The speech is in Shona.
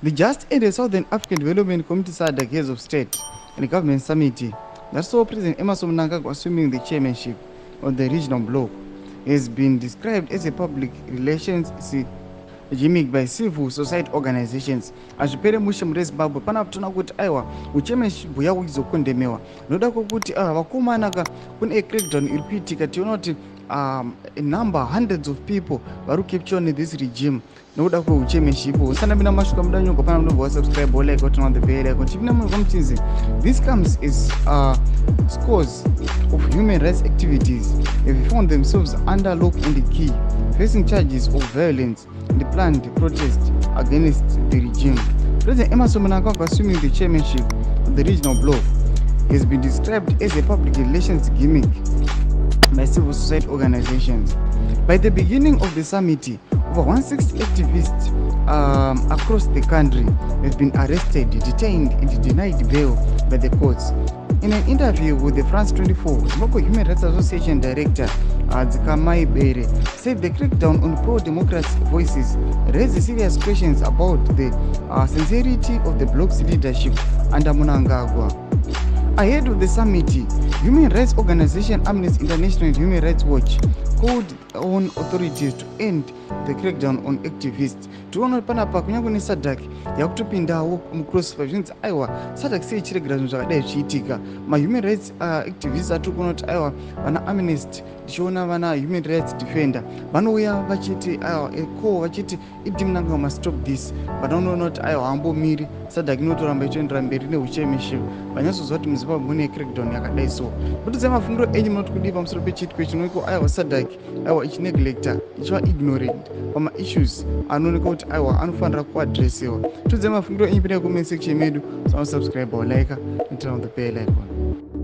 The just ended Southern African Development Committee Sadc Heads of State and Government Summit that saw President Mnangagwa assuming the chairmanship of the regional bloc has been described as a public relations gimmick by civil society organizations. Azvipere mushe murezimbabwe panapa tinoona kuti aiwa uchairmanship yavo izokondemewa noda kwokuti vakomana kune crackdown iri kuitika tiona kuti a number hundreds of people vari kucapture this regime nokuda kweuchairmanship. Usanambina mashuka mudanyogwa pana munobva subscribe like kuti on the bell icon tipina munhu kwamuchinzi. This comes as scores of human rights activities have found themselves under lock and key, facing charges of violence and planned protest against the regime. President Mnangagwa assuming the chairmanship of the regional bloc has been described as a public relations gimmick by civil society organizations. By the beginning of the summit, over 160 activists across the country have been arrested, detained, and denied bail by the courts. In an interview with the France 24, Zimbabwe Human Rights Association Director Bere said the crackdown on pro-democracy voices raised serious questions about the sincerity of the bloc's leadership under Mnangagwa. Ahead of the summit, human rights organization Amnesty International and Human Rights Watch called on authorities to end the crackdown on activists. Tuona panapa kunyange neSadc yakutopindawo mucrossfire zvinzi aiwa Sadc sei chiregerera zvinhu zvakadai zvichiitika. Human rights activists atirikuona kuti aiwa vana Amnesty tichiona vana human rights defender vanouya vachiti aiwa eko vachiti Idi Mnangagwa must stop this, but vanoona kuti aiwa hambomiri Sadc inotoramba ichiendera mberi nehuchairmanship vanyatsozwa kuti muZimbabwe mune crackdown yakadai so. Butidze mafungiro enyu munoti kudii pamusoro pechitiko chinoiko aiwa Sadc aiwa ichineglecta ichiva ignorant pama-issues anooneka kuti aiwa anofanira kuadresiwa. Tudze mafungiro enyu pinda comment section medu, subscribe or like and turn on the bell icon.